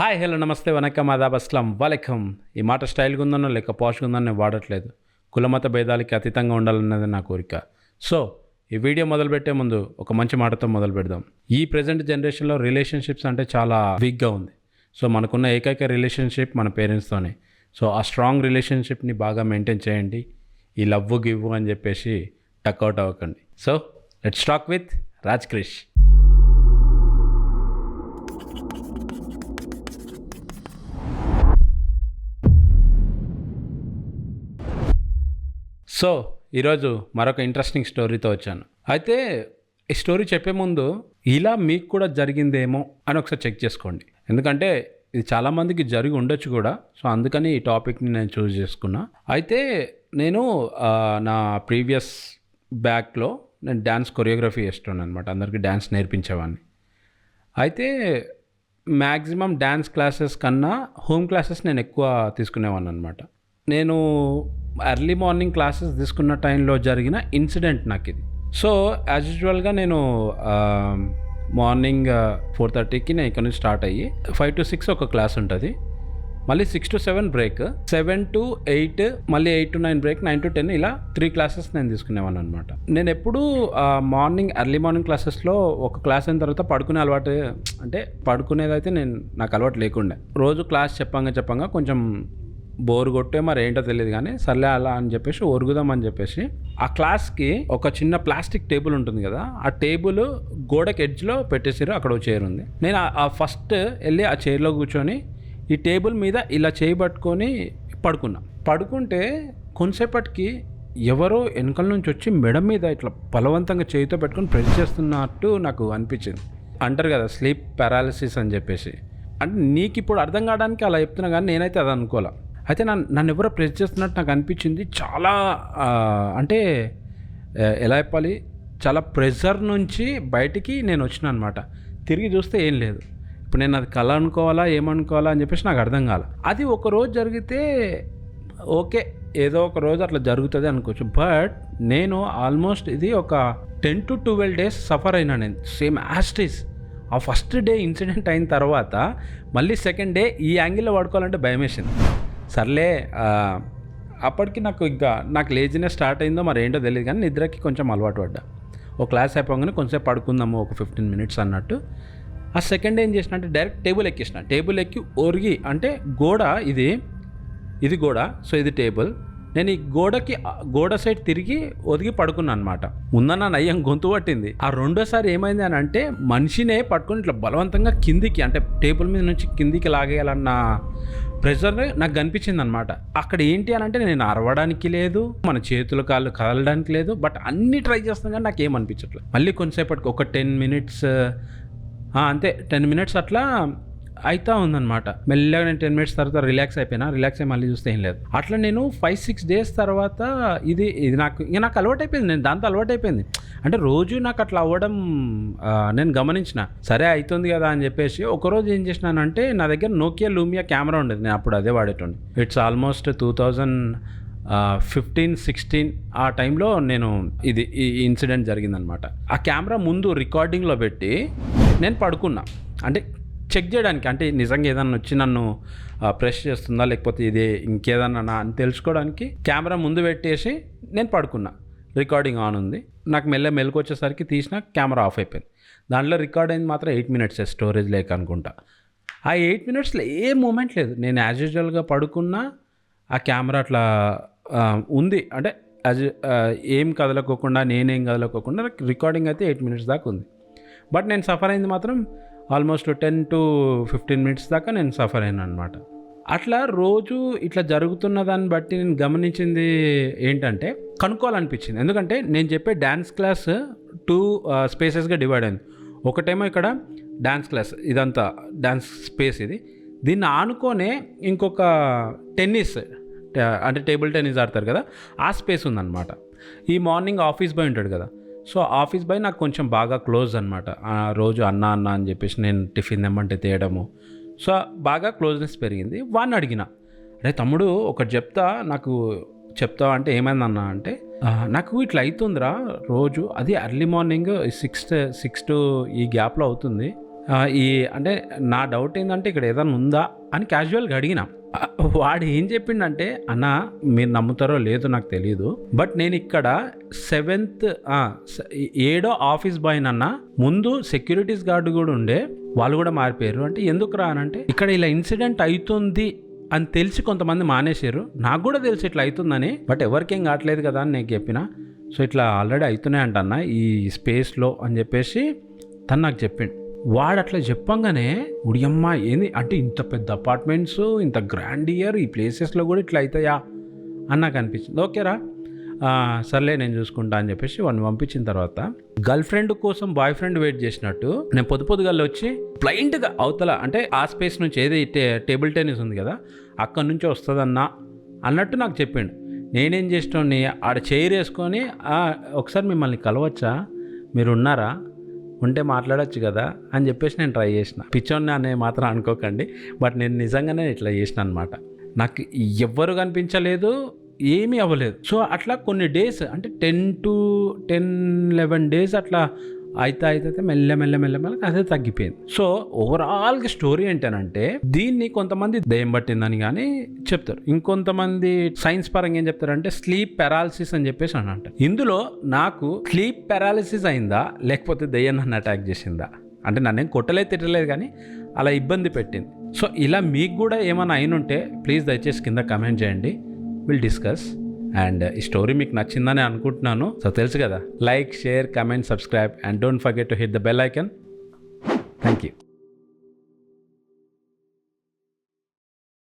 Hi hello నమస్తే వనకం ఆదాబ్ అస్సలం వాలేకం. ఈ మాట స్టైల్గా ఉందనో లేక పాష్గా ఉందని నేను వాడట్లేదు. కులమత భేదాలకి అతీతంగా ఉండాలన్నది నా కోరిక. సో ఈ వీడియో మొదలుపెట్టే ముందు ఒక మంచి మాటతో మొదలు పెడదాం. ఈ ప్రజెంట్ జనరేషన్లో రిలేషన్షిప్స్ అంటే చాలా వీక్గా ఉంది. సో మనకున్న ఏకైక రిలేషన్షిప్ మన పేరెంట్స్తోనే. సో ఆ స్ట్రాంగ్ రిలేషన్షిప్ని బాగా మెయింటైన్ చేయండి. ఈ లవ్ గివ్ అని చెప్పేసి టక్అవుట్ అవ్వకండి. So let's talk with Raj Krish. So ఈరోజు మరొక ఇంట్రెస్టింగ్ స్టోరీతో వచ్చాను. అయితే ఈ స్టోరీ చెప్పే ముందు ఇలా మీకు కూడా జరిగిందేమో అని ఒకసారి చెక్ చేసుకోండి. ఎందుకంటే ఇది చాలామందికి జరిగి ఉండొచ్చు కూడా. సో అందుకని ఈ టాపిక్ని నేను చూస్ చేసుకున్నా. అయితే నేను నా ప్రీవియస్ బ్యాక్లో నేను డ్యాన్స్ కొరియోగ్రఫీ చేస్తున్నాను అనమాట. అందరికీ డ్యాన్స్ నేర్పించేవాడిని. అయితే మ్యాక్సిమం డ్యాన్స్ క్లాసెస్ కన్నా హోమ్ క్లాసెస్ నేను ఎక్కువ తీసుకునేవాడిని అనమాట. నేను ఎర్లీ మార్నింగ్ క్లాసెస్ తీసుకున్న టైంలో జరిగిన ఇన్సిడెంట్ నాకు ఇది. సో యాజ్ యూజువల్గా నేను మార్నింగ్ 4:30కి నేను ఇక్కడ నుంచి స్టార్ట్ అయ్యి 5 to 6 ఒక క్లాస్ ఉంటుంది. మళ్ళీ 6 to 7 బ్రేక్, 7 to 8, మళ్ళీ 8 to 9 బ్రేక్, 9 to 10, ఇలా 3 క్లాసెస్ నేను తీసుకునేవాను అనమాట. నేను ఎప్పుడూ ఎర్లీ మార్నింగ్ క్లాసెస్లో ఒక క్లాస్ అయిన తర్వాత పడుకునే అలవాటు, అంటే పడుకునేది అయితే నాకు అలవాటు లేకుండే. రోజు క్లాస్ చెప్పంగా కొంచెం బోర్ కొట్టే మరి ఏంటో తెలియదు కానీ సర్లే అలా అని చెప్పేసి ఒరుగుదామని చెప్పేసి ఆ క్లాస్కి ఒక చిన్న ప్లాస్టిక్ టేబుల్ ఉంటుంది కదా, ఆ టేబుల్ గోడకి ఎడ్జ్లో పెట్టేసారు. అక్కడ ఒక చైర్ ఉంది. నేను ఆ ఫస్ట్ వెళ్ళి ఆ చైర్లో కూర్చొని ఈ టేబుల్ మీద ఇలా చేయి పట్టుకొని పడుకుంటే కొంతసేపటికి ఎవరో వెనకాల నుంచి వచ్చి మెడ మీద ఇట్లా బలవంతంగా చేయితో పెట్టుకొని ప్రెస్ చేస్తున్నట్టు నాకు అనిపించింది. అంటారు కదా స్లీప్ పారాలిసిస్ అని చెప్పేసి. అంటే నీకు ఇప్పుడు అర్థం కావడానికి అలా చెప్తున్నా కానీ నేనైతే అది అనుకోలే. అయితే నన్ను ఎవరో ప్రెస్ చేస్తున్నట్టు నాకు అనిపించింది. చాలా అంటే ఎలా చెప్పాలి, చాలా ప్రెషర్ నుంచి బయటికి నేను వచ్చిన అనమాట. తిరిగి చూస్తే ఏం లేదు. ఇప్పుడు నేను అది కళ అనుకోవాలా ఏమనుకోవాలా అని చెప్పేసి నాకు అర్థం కాల. అది ఒక రోజు జరిగితే ఓకే, ఏదో ఒక రోజు అట్లా జరుగుతుంది అనుకోవచ్చు. బట్ నేను ఆల్మోస్ట్ ఇది ఒక 10 to 12 days సఫర్ అయినా నేను, సేమ్ యాస్టీస్. ఆ ఫస్ట్ డే ఇన్సిడెంట్ అయిన తర్వాత మళ్ళీ సెకండ్ డే ఈ యాంగిల్లో పడుకోవాలంటే భయం వేసింది. సర్లే, అప్పటికి నాకు లేజినెస్ స్టార్ట్ అయిందో మరి ఏంటో తెలియదు కానీ నిద్రకి కొంచెం అలవాటు పడ్డా. ఒక క్లాస్ అయిపోగానే కొంచెంసేపు పడుకుందాము ఒక 15 minutes అన్నట్టు. ఆ సెకండ్ డే ఏం చేసిన అంటే డైరెక్ట్ టేబుల్ ఎక్కి ఒరిగి, అంటే గోడ ఇది గోడ, సో ఇది టేబుల్. నేను ఈ గోడ సైడ్ తిరిగి ఒదిగి పడుకున్నాను అనమాట. ముందన్న నయ్యం గొంతు పట్టింది. ఆ రెండోసారి ఏమైంది అని అంటే మనిషినే పట్టుకొని ఇట్లా బలవంతంగా కిందికి, అంటే టేబుల్ మీద నుంచి కిందికి లాగేయాలన్న ప్రెషర్ నాకు కనిపించింది అనమాట. అక్కడ ఏంటి అని అంటే నేను అరవడానికి లేదు, మన చేతులు కాళ్ళు కదలడానికి లేదు. బట్ అన్నీ ట్రై చేస్తాను కానీ నాకు ఏమనిపించట్లేదు. మళ్ళీ కొంతసేపటికి ఒక 10 minutes, అంతే 10 minutes అట్లా అవుతా ఉందన్నమాట. మెల్లగా నేను 10 minutes తర్వాత రిలాక్స్ అయ్యి మళ్ళీ చూస్తే ఏం లేదు. అట్లా నేను 5-6 days తర్వాత ఇది నాకు అలవాటు అయిపోయింది. నేను దాంతో అలవాటు అయిపోయింది. అంటే రోజు నాకు అట్లా అవ్వడం నేను గమనించిన. సరే అవుతుంది కదా అని చెప్పేసి ఒకరోజు ఏం చేసినానంటే, నా దగ్గర నోకియా లూమియా కెమెరా ఉండేది. నేను అప్పుడు అదే వాడేటోండి. ఇట్స్ ఆల్మోస్ట్ 2015-16 ఆ టైంలో ఈ ఇన్సిడెంట్ జరిగిందనమాట. ఆ కెమెరా ముందు రికార్డింగ్లో పెట్టి నేను పడుకున్నా. అంటే చెక్ చేయడానికి, అంటే నిజంగా ఏదన్నా వచ్చి నన్ను ప్రెస్ చేస్తుందా లేకపోతే ఇది ఇంకేదన్నా అని తెలుసుకోవడానికి కెమెరా ముందు పెట్టేసి నేను పడుకున్నా. రికార్డింగ్ ఆన్ ఉంది. నాకు మెలకు వచ్చేసరికి తీసిన కెమెరా ఆఫ్ అయిపోయింది. దాంట్లో రికార్డ్ అయింది మాత్రం 8 minutes స్టోరేజ్ లేక అనుకుంటా. ఆ 8 minutesలో ఏ మూమెంట్ లేదు. నేను యాజ్ యూజువల్గా పడుకున్నా, ఆ కెమెరా అట్లా ఉంది. అంటే ఏం కదలకోకుండా నేనేం కదలకోకుండా రికార్డింగ్ అయితే 8 minutes దాకా ఉంది. బట్ నేను సఫర్ అయింది మాత్రం ఆల్మోస్ట్ 10 to 15 minutes దాకా నేను సఫర్ అయినా అనమాట. అట్లా రోజు ఇట్లా జరుగుతున్న దాన్ని బట్టి నేను గమనించింది ఏంటంటే కనుక్కోవాలనిపించింది. ఎందుకంటే నేను చెప్పే డ్యాన్స్ క్లాస్ 2 స్పేసెస్గా డివైడ్ అయింది. ఒకటేమో ఇక్కడ డ్యాన్స్ క్లాస్, ఇదంతా డ్యాన్స్ స్పేస్ ఇది. దీన్ని ఆనుకొనే ఇంకొక టెన్నిస్, అంటే టేబుల్ టెన్నిస్ ఆడతారు కదా, ఆ స్పేస్ ఉందన్నమాట. ఈ మార్నింగ్ ఆఫీస్ బాయ్ ఉంటాడు కదా, సో ఆఫీస్ బాయ్ నాకు కొంచెం బాగా క్లోజ్ అనమాట. రోజు అన్న అని చెప్పేసి నేను టిఫిన్ తెమ్మంటే తేయడము. సో బాగా క్లోజ్నెస్ పెరిగింది. వాడిని అడిగిన, అరే తమ్ముడు ఒకటి చెప్తావా అంటే ఏమైందన్నా అంటే, నాకు ఇట్లా అవుతుందిరా రోజు, అది ఎర్లీ మార్నింగ్ 6 to ఈ గ్యాప్లో అవుతుంది. ఈ అంటే నా డౌట్ ఏంటంటే ఇక్కడ ఏదైనా ఉందా అని క్యాజువల్గా అడిగిన. వాడు ఏం చెప్పిండంటే, అన్న మీరు నమ్ముతారో లేదో నాకు తెలియదు, బట్ నేను ఇక్కడ 7th 7వ ఆఫీస్ బాయ్ నన్న, ముందు సెక్యూరిటీస్ గార్డు కూడా ఉండే, వాళ్ళు కూడా మారిపోయారు. అంటే ఎందుకు రా అనంటే, ఇక్కడ ఇలా ఇన్సిడెంట్ అవుతుంది అని తెలిసి కొంతమంది మానేశారు, నాకు కూడా తెలిసి ఇట్లా అవుతుందని, బట్ ఎవరికేం కావట్లేదు కదా అని నేను చెప్పిన. సో ఇట్లా ఆల్రెడీ అవుతున్నాయి అంటన్న ఈ స్పేస్లో అని చెప్పేసి తను నాకు చెప్పిండు. వాడు అట్లా చెప్పంగానే ఉడియమ్మ ఏంది అంటే, ఇంత పెద్ద అపార్ట్మెంట్స్, ఇంత గ్రాండియర్, ఈ ప్లేసెస్లో కూడా ఇట్లా అవుతాయా అని నాకు అనిపించింది. ఓకేరా సర్లే నేను చూసుకుంటా అని చెప్పేసి వాడిని పంపించిన తర్వాత, గర్ల్ ఫ్రెండ్ కోసం బాయ్ ఫ్రెండ్ వెయిట్ చేసినట్టు నేను పొద్దుగల్లో వచ్చి బ్లైండ్గా అవతల అంటే ఆ స్పేస్ నుంచి ఏది టేబుల్ టెన్నిస్ ఉంది కదా అక్కడి నుంచి వస్తుందన్నా అన్నట్టు నాకు చెప్పిండు. నేనేం చేసినోని ఆడ చైర్ వేసుకొని, ఒకసారి మిమ్మల్ని కలవచ్చా, మీరు ఉన్నారా, ఉంటే మాట్లాడచ్చు కదా అని చెప్పేసి నేను ట్రై చేసిన. పిచ్చోన్ని అనే మాత్రం అనుకోకండి, బట్ నేను నిజంగానే ఇట్లా చేసిన అనమాట. నాకు ఎవ్వరు కనిపించలేదు, ఏమీ అవ్వలేదు. సో అట్లా కొన్ని డేస్ అంటే 10-11 డేస్ అట్లా అయితే మెల్ల అదే తగ్గిపోయింది. సో ఓవరాల్గా స్టోరీ ఏంటనంటే, దీన్ని కొంతమంది దెయ్యం పట్టిందని కానీ చెప్తారు, ఇంకొంతమంది సైన్స్ పరంగా ఏం చెప్తారంటే స్లీప్ పారాలిసిస్ అని చెప్పేసి అని అంటారు. ఇందులో నాకు స్లీప్ పారాలిసిస్ అయిందా లేకపోతే దెయ్యం నన్ను అటాక్ చేసిందా అంటే, నన్నేం కొట్టలేదు తిట్టలేదు కానీ అలా ఇబ్బంది పెట్టింది. సో ఇలా మీకు కూడా ఏమైనా అయినుంటే ప్లీజ్ దయచేసి కింద కమెంట్ చేయండి, విల్ డిస్కస్. అండ్ ఈ స్టోరీ మీకు నచ్చిందని అనుకుంటున్నాను. సో తెలుసు కదా, like, share, comment, subscribe and don't forget to hit the bell icon. Thank you.